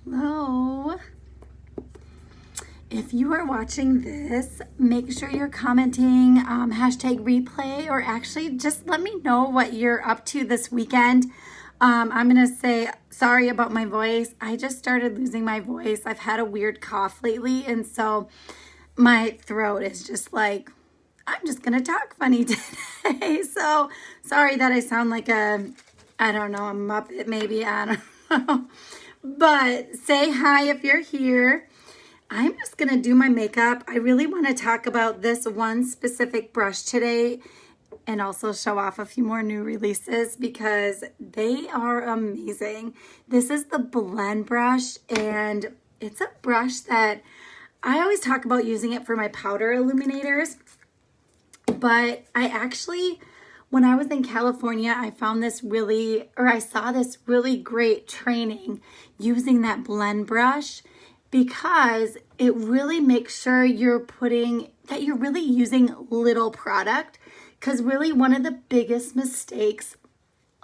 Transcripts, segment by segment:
Hello. If you are watching this, make sure you're commenting hashtag replay, or actually just let me know what you're up to this weekend. I'm going to say sorry about my voice. I just started losing my voice. I've had a weird cough lately, and so my throat is just like, I'm just going to talk funny today. So sorry that I sound like a Muppet maybe. I don't know. But say hi if you're here. I'm just going to do my makeup. I really want to talk about this one specific brush today and also show off a few more new releases because they are amazing. This is the Blend brush, and it's a brush that I always talk about using it for my powder illuminators. But I actually, when I was in California, I saw this really great training using that Blend brush, because it really makes sure you're really using little product. Because really one of the biggest mistakes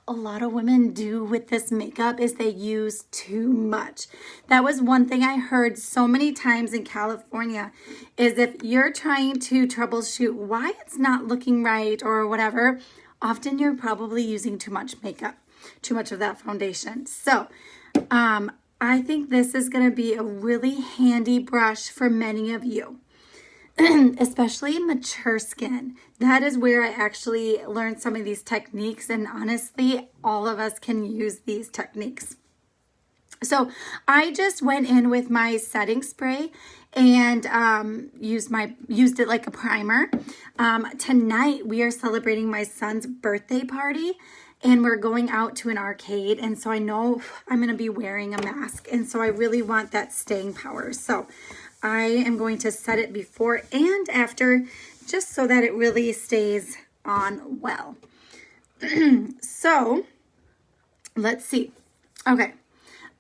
a lot of women do with this makeup is they use too much. That was one thing I heard so many times in California, is if you're trying to troubleshoot why it's not looking right or whatever, often you're probably using too much makeup, too much of that foundation. So I think this is going to be a really handy brush for many of you, especially mature skin. That is where I actually learned some of these techniques, and honestly, all of us can use these techniques. So I just went in with my setting spray and used it like a primer. Tonight we are celebrating my son's birthday party, and we're going out to an arcade, and so I know I'm going to be wearing a mask, and so I really want that staying power. So I am going to set it before and after, just so that it really stays on well. So let's see. Okay,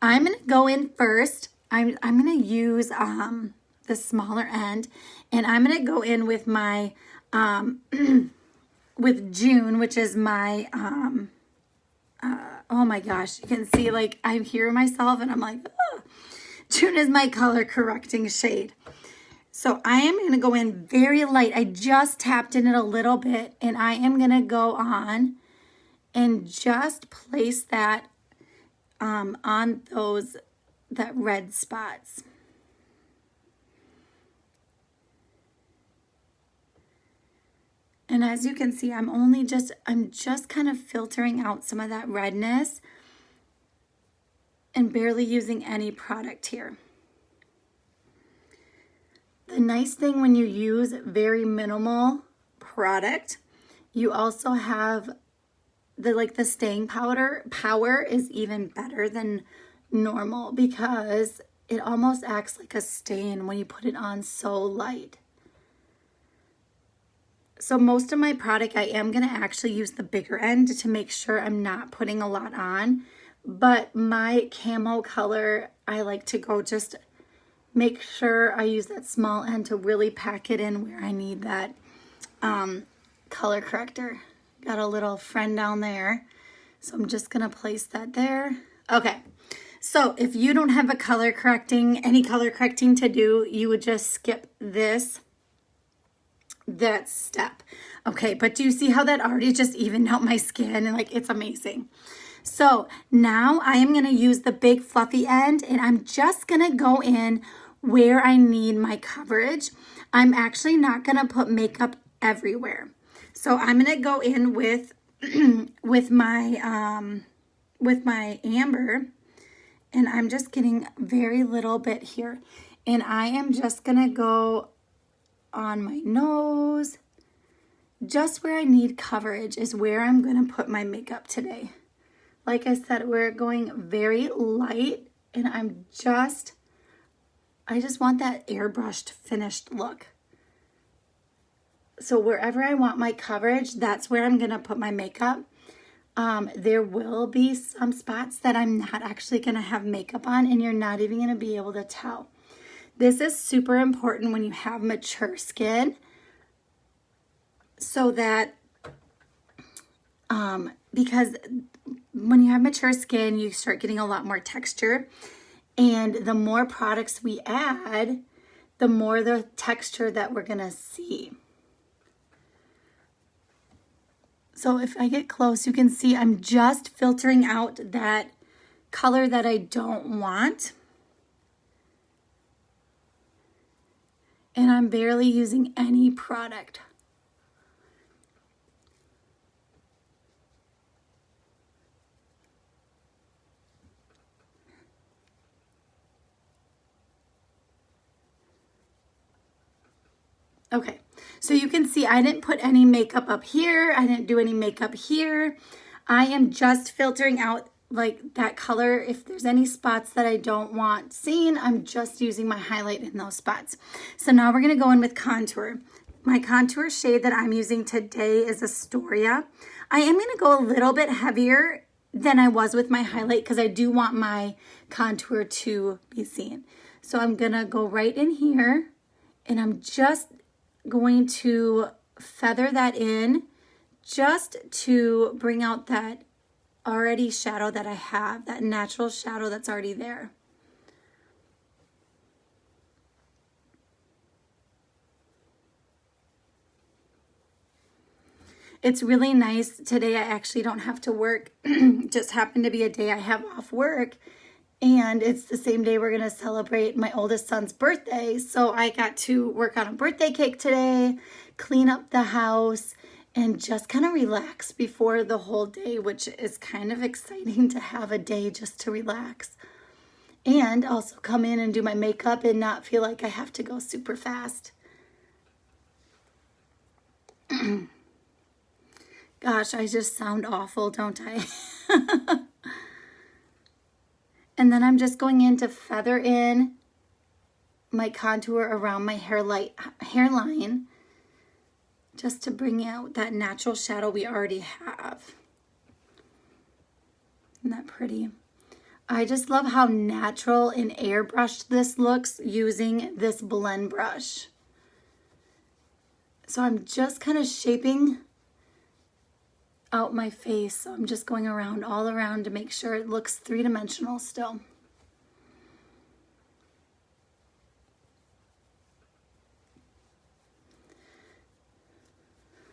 I'm going to go in first. I'm going to use the smaller end, and I'm going to go in with my with June, which is my oh my gosh, you can see like I hear myself and I'm like, oh. June is my color correcting shade. So I am going to go in very light. I just tapped in it a little bit, and I am going to go on and just place that on that red spots. And as you can see, I'm just kind of filtering out some of that redness and barely using any product here. The nice thing when you use very minimal product, you also have the staying power is even better than normal, because it almost acts like a stain when you put it on so light. So most of my product, I am going to actually use the bigger end to make sure I'm not putting a lot on. But my camo color, I like to go just make sure I use that small end to really pack it in where I need that color corrector. Got a little friend down there, so I'm just going to place that there. Okay, so if you don't have any color correcting to do, you would just skip that step. Okay, but do you see how that already just evened out my skin? And like, it's amazing. So now I am going to use the big fluffy end, and I'm just going to go in where I need my coverage. I'm actually not going to put makeup everywhere. So I'm going to go in with my amber, and I'm just getting very little bit here. And I am just going to go on my nose. Just where I need coverage is where I'm going to put my makeup today. Like I said, we're going very light, and I just want that airbrushed finished look. So wherever I want my coverage, that's where I'm going to put my makeup. There will be some spots that I'm not actually going to have makeup on, and you're not even going to be able to tell. This is super important when you have mature skin, so that because when you have mature skin, you start getting a lot more texture, And the more products we add, the more the texture that we're gonna see. So if I get close, you can see I'm just filtering out that color that I don't want. And I'm barely using any product. Okay, so you can see I didn't put any makeup up here. I didn't do any makeup here. I am just filtering out like that color. If there's any spots that I don't want seen, I'm just using my highlight in those spots. So now we're gonna go in with contour. My contour shade that I'm using today is Astoria. I am gonna go a little bit heavier than I was with my highlight because I do want my contour to be seen. So I'm gonna go right in here and I'm just going to feather that in just to bring out that already shadow that I have, that natural shadow that's already there. It's really nice. Today I actually don't have to work. Just happened to be a day I have off work. And it's the same day we're going to celebrate my oldest son's birthday. So I got to work on a birthday cake today, clean up the house, and just kind of relax before the whole day, which is kind of exciting to have a day just to relax. And also come in and do my makeup and not feel like I have to go super fast. Gosh, I just sound awful, don't I? And then I'm just going in to feather in my contour around my hairline just to bring out that natural shadow we already have. Isn't that pretty? I just love how natural and airbrushed this looks using this blend brush. So I'm just kind of shaping out my face. So I'm just going around, all around to make sure it looks three-dimensional still.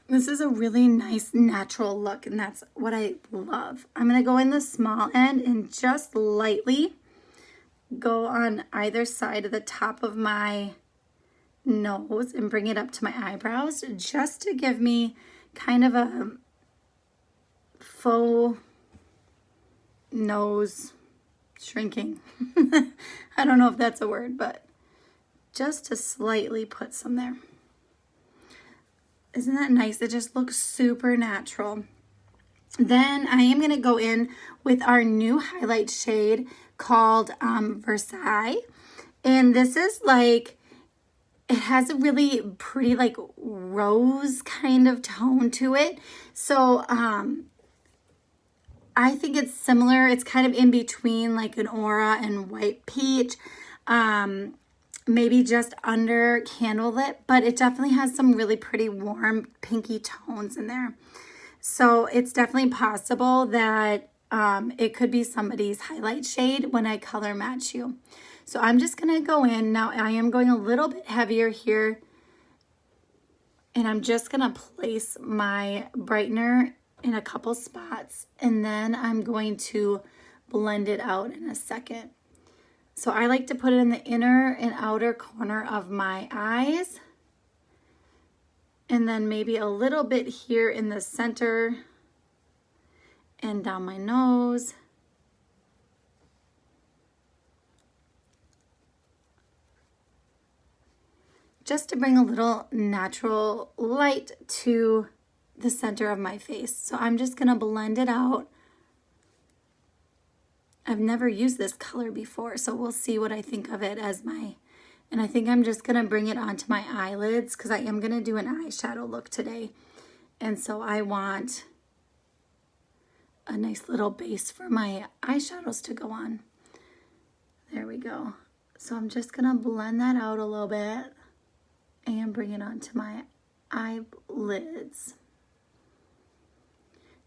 This is a really nice natural look, and that's what I love. I'm gonna go in the small end and just lightly go on either side of the top of my nose and bring it up to my eyebrows just to give me kind of a faux nose shrinking. I don't know if that's a word, but just to slightly put some there. Isn't that nice? It just looks super natural. Then I am going to go in with our new highlight shade called Versailles. And this is like, it has a really pretty like rose kind of tone to it. So I think it's similar. It's kind of in between like an aura and white peach. Maybe just under candlelit, but it definitely has some really pretty warm pinky tones in there. So it's definitely possible that it could be somebody's highlight shade when I color match you. So I'm just gonna go in. Now I am going a little bit heavier here, and I'm just gonna place my brightener in a couple spots, and then I'm going to blend it out in a second. So I like to put it in the inner and outer corner of my eyes, and then maybe a little bit here in the center and down my nose. Just to bring a little natural light to the center of my face. So I'm just gonna blend it out. I've never used this color before, so we'll see what I think of it as my, and I think I'm just gonna bring it onto my eyelids because I am gonna do an eyeshadow look today. And so I want a nice little base for my eyeshadows to go on. There we go. So I'm just gonna blend that out a little bit and bring it onto my eyelids.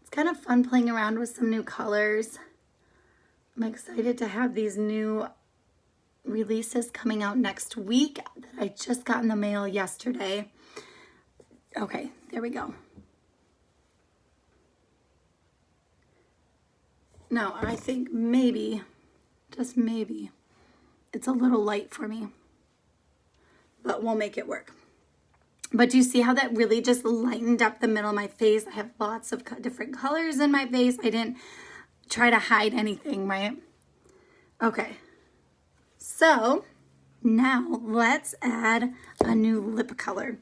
It's kind of fun playing around with some new colors. I'm excited to have these new releases coming out next week that I just got in the mail yesterday. Okay, there we go. Now, I think maybe, just maybe, it's a little light for me, but we'll make it work. But do you see how that really just lightened up the middle of my face? I have lots of different colors in my face. I didn't try to hide anything, right? Okay, so now let's add a new lip color.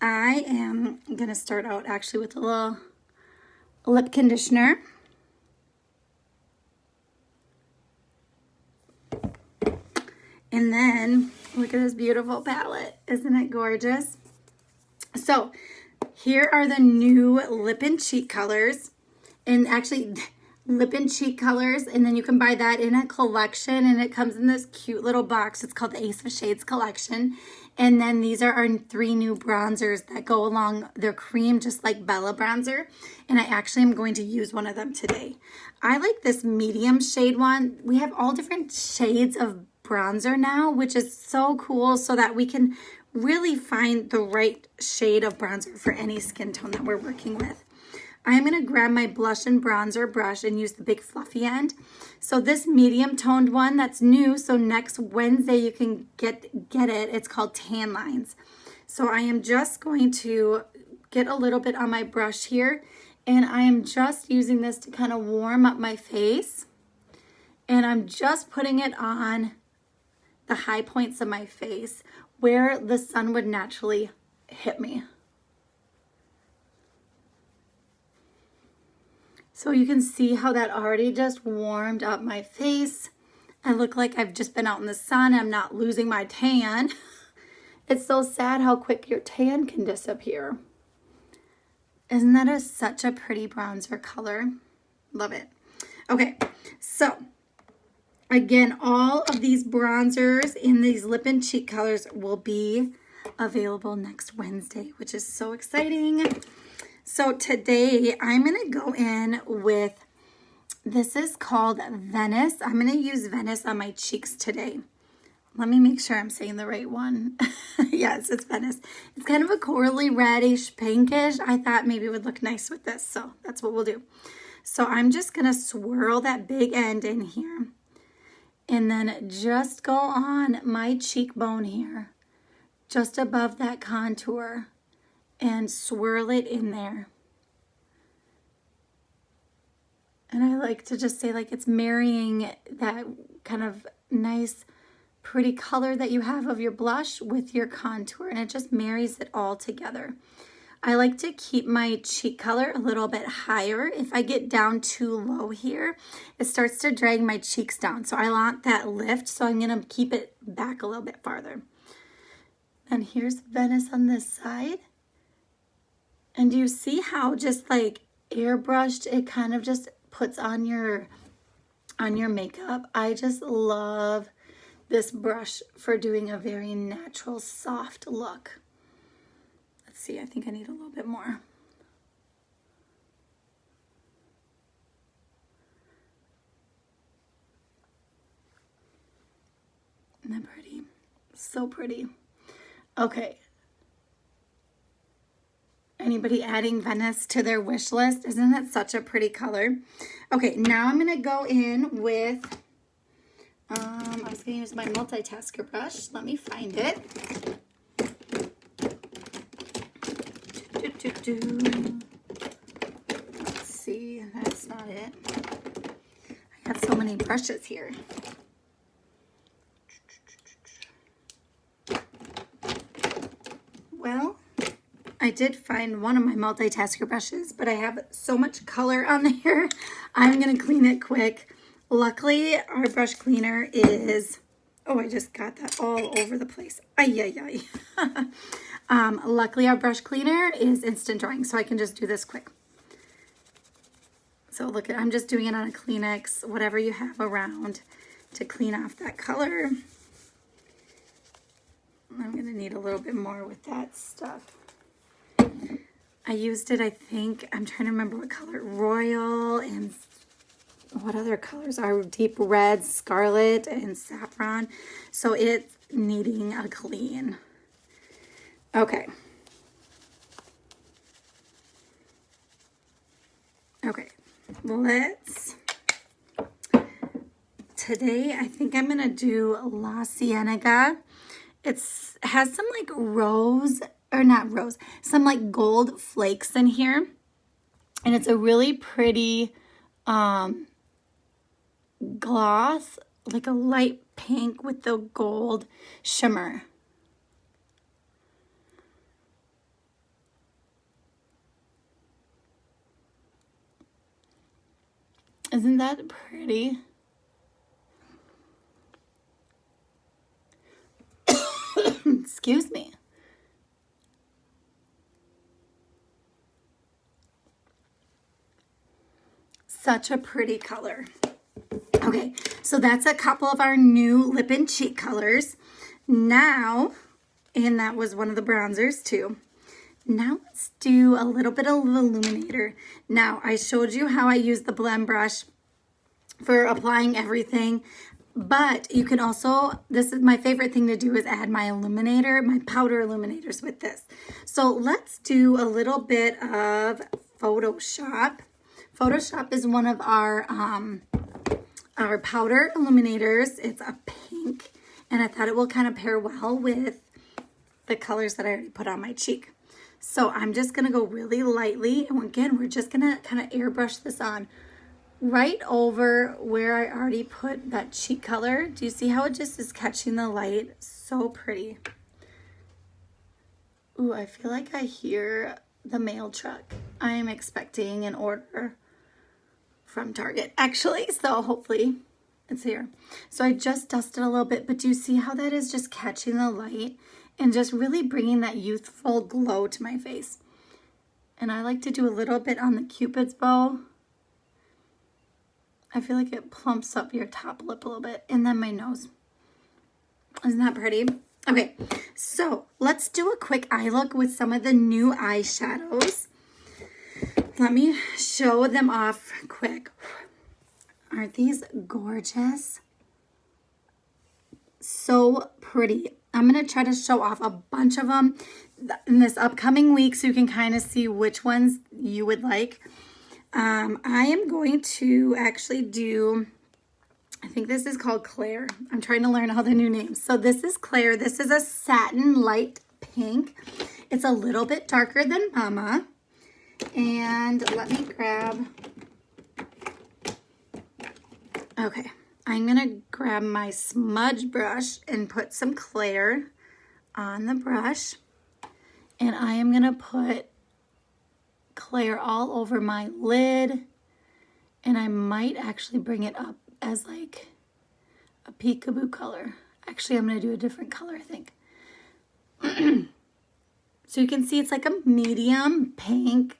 I am gonna start out actually with a little lip conditioner. And then look at this beautiful palette. Isn't it gorgeous? So here are the new lip and cheek colors. And actually lip and cheek colors. And then you can buy that in a collection. And it comes in this cute little box. It's called the Ace of Shades collection. And then these are our 3 new bronzers that go along. They're cream, just like Bella bronzer. And I actually am going to use one of them today. I like this medium shade one. We have all different shades of bronzer now, which is so cool, so that we can really find the right shade of bronzer for any skin tone that we're working with. I'm going to grab my Blush+Bronzer brush and use the big fluffy end. So this medium toned one that's new, so next Wednesday you can get it. It's called Tan Lines. So I am just going to get a little bit on my brush here, and I am just using this to kind of warm up my face. And I'm just putting it on the high points of my face where the sun would naturally hit me. So you can see how that already just warmed up my face. I look like I've just been out in the sun. I'm not losing my tan. It's so sad how quick your tan can disappear. Isn't that such a pretty bronzer color? Love it. Okay, so again, all of these bronzers in these lip and cheek colors will be available next Wednesday, which is so exciting. So today I'm going to go in with, this is called Venice. I'm going to use Venice on my cheeks today. Let me make sure I'm saying the right one. Yes, it's Venice. It's kind of a corally reddish pinkish. I thought maybe it would look nice with this, so that's what we'll do. So I'm just going to swirl that big end in here. And then just go on my cheekbone here, just above that contour, and swirl it in there. And I like to just say, like, it's marrying that kind of nice, pretty color that you have of your blush with your contour, and it just marries it all together. I like to keep my cheek color a little bit higher. If I get down too low here, it starts to drag my cheeks down. So I want that lift, so I'm gonna keep it back a little bit farther. And here's Venice on this side. And do you see how just like airbrushed it kind of just puts on your makeup? I just love this brush for doing a very natural, soft look. Let's see, I think I need a little bit more. Isn't that pretty? So pretty. Okay. Anybody adding Venice to their wish list? Isn't that such a pretty color? Okay, now I'm going to go in with, I was going to use my Multitasker brush. Let me find it. Let's see, that's not it. I got so many brushes here. Well, I did find one of my Multitasker brushes, but I have so much color on there. I'm going to clean it quick. Luckily, our brush cleaner is, oh, I just got that all over the place. Ay, ay, ay. Luckily, our brush cleaner is instant drying, so I can just do this quick. So look at, I'm just doing it on a Kleenex, whatever you have around to clean off that color. I'm going to need a little bit more with that stuff. I used it, I think, I'm trying to remember what color, Royal and what other colors are deep red, scarlet, and saffron. So it's needing a clean. Okay. Okay, today I think I'm gonna do La Cienega. Has some like rose, or not rose, some like gold flakes in here. And it's a really pretty gloss, like a light pink with the gold shimmer. Isn't that pretty? Excuse me. Such a pretty color. Okay, so that's a couple of our new lip and cheek colors. Now, and that was one of the bronzers too. Now let's do a little bit of Illuminator. Now, I showed you how I use the blend brush for applying everything, but you can also, this is my favorite thing to do, is add my illuminator, my powder illuminators with this. So let's do a little bit of Photoshop. Photoshop is one of our powder illuminators. It's a pink, and I thought it will kind of pair well with the colors that I already put on my cheek. So I'm just going to go really lightly, and again, we're just going to kind of airbrush this on right over where I already put that cheek color. Do you see how it just is catching the light? So pretty. Ooh, I feel like I hear the mail truck. I am expecting an order from Target, actually, so hopefully it's here. So I just dusted a little bit, but do you see how that is just catching the light and just really bringing that youthful glow to my face? And I like to do a little bit on the Cupid's bow. I feel like it plumps up your top lip a little bit, and then my nose. Isn't that pretty? Okay, so let's do a quick eye look with some of the new eyeshadows. Let me show them off quick. Aren't these gorgeous? So pretty. I'm going to try to show off a bunch of them in this upcoming week so you can kind of see which ones you would like. I am going to actually do, I think this is called Claire. I'm trying to learn all the new names. So this is Claire. This is a satin light pink. It's a little bit darker than Mama. And let me grab, okay, I'm going to grab my Smudge brush and put some Claire on the brush. And I am going to put Claire all over my lid. And I might actually bring it up as like a peekaboo color. Actually, I'm going to do a different color, I think. So you can see it's like a medium pink.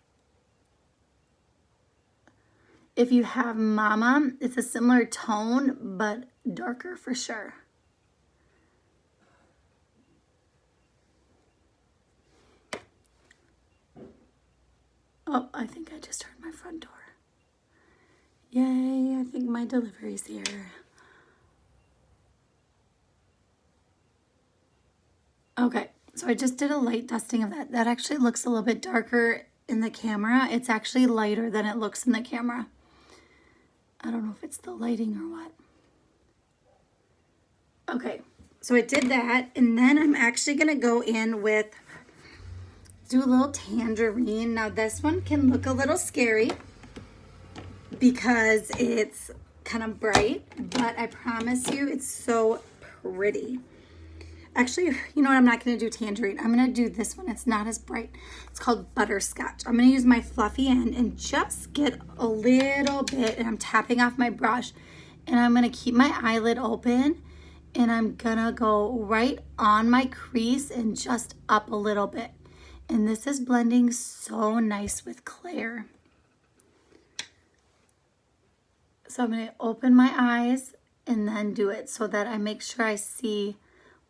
If you have Mama, it's a similar tone, but darker for sure. Oh, I think I just heard my front door. Yay, I think my delivery's here. Okay, so I just did a light dusting of that. That actually looks a little bit darker in the camera. It's actually lighter than it looks in the camera. I don't know if it's the lighting or what. Okay, so I did that, and then I'm actually gonna go in with, do a little Tangerine. Now this one can look a little scary because it's kind of bright, but I promise you it's so pretty. Actually, you know what? I'm not going to do Tangerine. I'm going to do this one. It's not as bright. It's called Butterscotch. I'm going to use my fluffy end and just get a little bit, and I'm tapping off my brush, and I'm going to keep my eyelid open, and I'm going to go right on my crease and just up a little bit. And this is blending so nice with Claire. So I'm going to open my eyes and then do it so that I make sure I see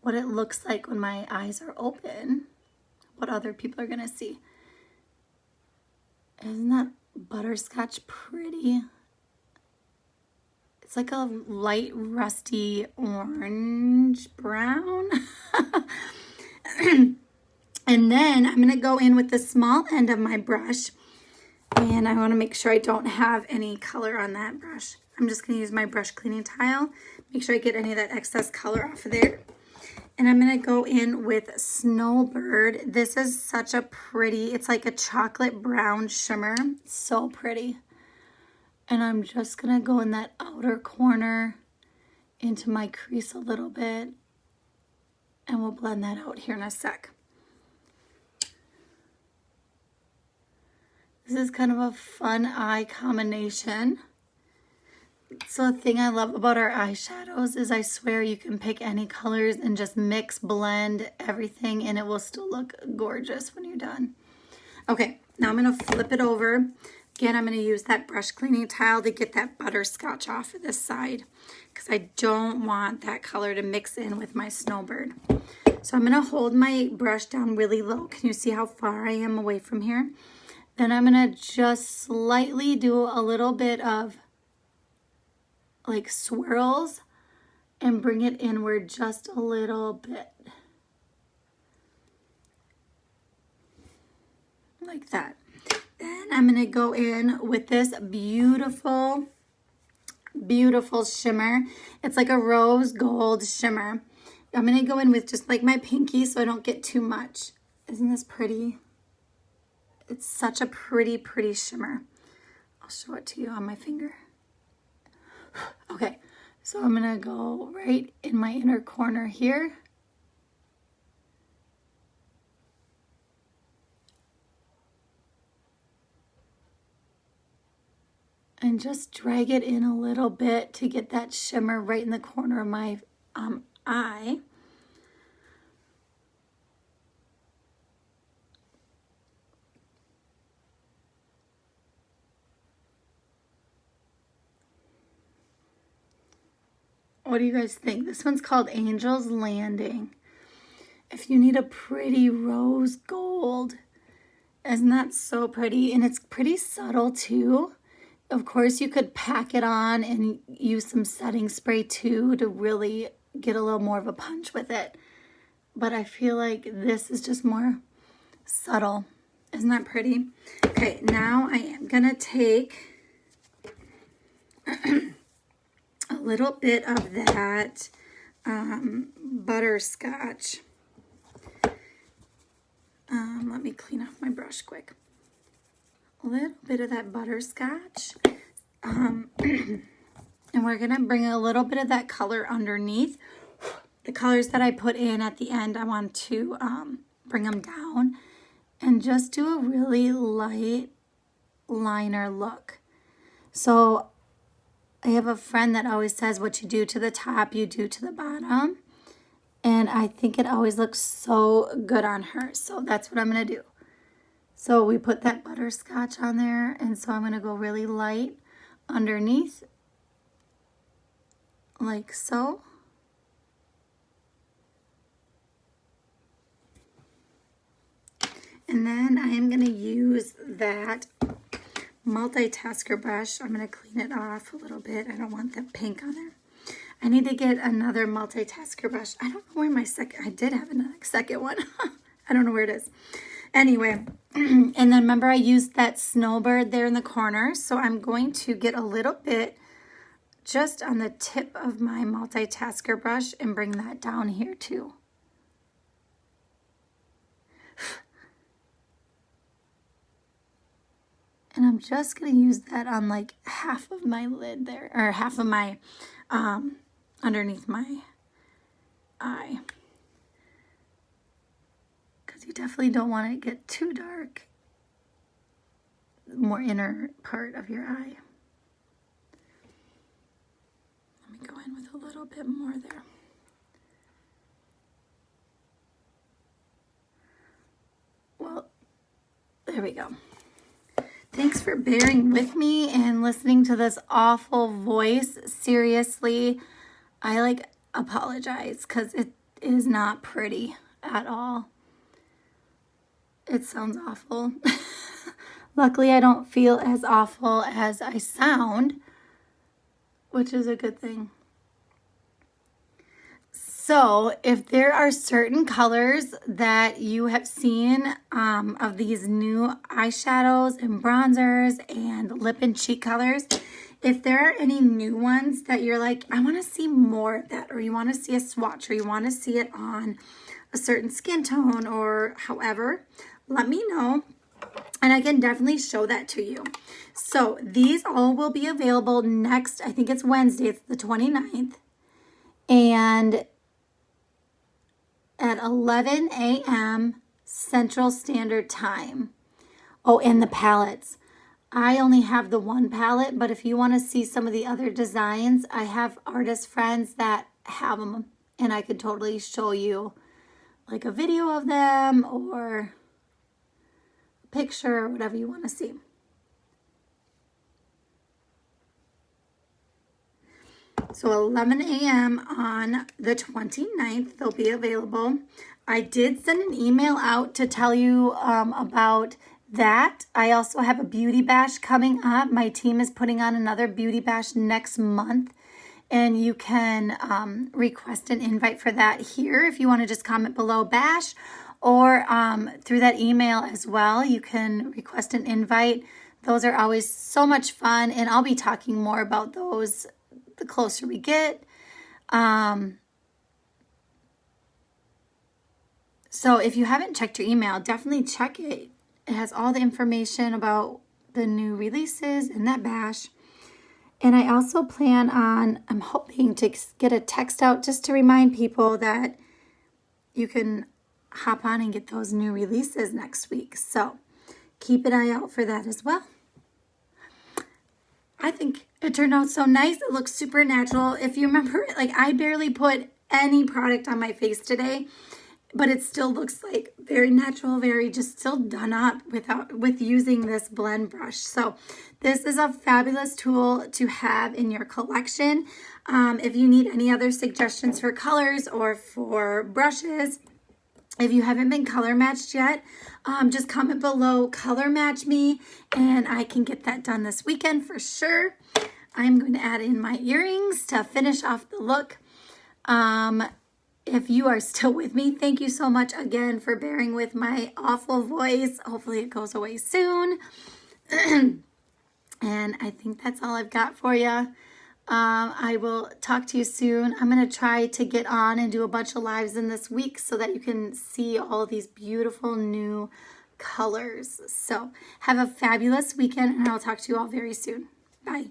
what it looks like when my eyes are open, what other people are gonna see. Isn't that Butterscotch pretty? It's like a light rusty orange brown. And then I'm going to go in with the small end of my brush, and I want to make sure I don't have any color on that brush. I'm just going to use my brush cleaning tile, make sure I get any of that excess color off of there. And I'm going to go in with Snowbird. This is such a pretty, it's like a chocolate brown shimmer. So pretty. And I'm just going to go in that outer corner into my crease a little bit. And we'll blend that out here in a sec. This is kind of a fun eye combination. So the thing I love about our eyeshadows is I swear you can pick any colors and just mix, blend everything, and it will still look gorgeous when you're done. Okay, now I'm going to flip it over. Again, I'm going to use that brush cleaning tile to get that butterscotch off of this side because I don't want that color to mix in with my Snowbird. So I'm going to hold my brush down really low. Can you see how far I am away from here? Then I'm going to just slightly do a little bit of like swirls and bring it inward just a little bit. Like that. Then I'm going to go in with this beautiful, beautiful shimmer. It's like a rose gold shimmer. I'm going to go in with just like my pinky so I don't get too much. Isn't this pretty? It's such a pretty, pretty shimmer. I'll show it to you on my finger. Okay, so I'm going to go right in my inner corner here. And just drag it in a little bit to get that shimmer right in the corner of my eye. What do you guys think? This one's called Angel's Landing. If you need a pretty rose gold, isn't that so pretty? And it's pretty subtle too. Of course, you could pack it on and use some setting spray too to really get a little more of a punch with it. But I feel like this is just more subtle. Isn't that pretty? Okay, now I am going to take a little bit of that butterscotch. Let me clean off my brush quick. A little bit of that butterscotch. And we're going to bring a little bit of that color underneath. The colors that I put in at the end, I want to bring them down and just do a really light liner look. So I have a friend that always says what you do to the top, you do to the bottom. And I think it always looks so good on her. So that's what I'm going to do. So we put that butterscotch on there, and so I'm going to go really light underneath, like so. And then I am going to use that Multitasker brush. I'm going to clean it off a little bit. I don't want that pink on there. I need to get another Multitasker brush. I don't know where my second, I did have a second one. I don't know where it is. Anyway, and then remember I used that Snowbird there in the corner. So I'm going to get a little bit just on the tip of my Multitasker brush and bring that down here too. And I'm just going to use that on like half of my lid there, or half of my, underneath my eye. Because you definitely don't want it to get too dark. More inner part of your eye. Let me go in with a little bit more there. Well, there we go. Thanks for bearing with me and listening to this awful voice. Seriously, I apologize because it is not pretty at all. It sounds awful. Luckily, I don't feel as awful as I sound which is a good thing. So if there are certain colors that you have seen of these new eyeshadows and bronzers and lip and cheek colors, if there are any new ones that you're like, I want to see more of that, or you want to see a swatch, or you want to see it on a certain skin tone or however, let me know and I can definitely show that to you. So these all will be available next, I think it's Wednesday, it's the 29th, and at 11 a.m. Central Standard Time. Oh, and the palettes. I only have the one palette, but if you want to see some of the other designs, I have artist friends that have them, and I could totally show you like a video of them or a picture or whatever you want to see. So 11 a.m. on the 29th, they'll be available. I did send an email out to tell you about that. I also have a beauty bash coming up. My team is putting on another beauty bash next month, and you can request an invite for that here if you want to just comment below bash, or through that email as well. You can request an invite. Those are always so much fun, and I'll be talking more about those the closer we get. So if you haven't checked your email, definitely check it. It has all the information about the new releases in that bash. And I also plan on, I'm hoping to get a text out just to remind people that you can hop on and get those new releases next week. So keep an eye out for that as well. I think it turned out so nice. It looks super natural. If you remember, like I barely put any product on my face today, but it still looks like very natural, very just still done up with using this blend brush. So this is a fabulous tool to have in your collection. If you need any other suggestions for colors or for brushes, if you haven't been color matched yet, just comment below, color match me, and I can get that done this weekend for sure. I'm going to add in my earrings to finish off the look. If you are still with me, thank you so much again for bearing with my awful voice. Hopefully it goes away soon. And I think that's all I've got for you. I will talk to you soon. I'm going to try to get on and do a bunch of lives in this week so that you can see all these beautiful new colors. So have a fabulous weekend, and I'll talk to you all very soon. Bye.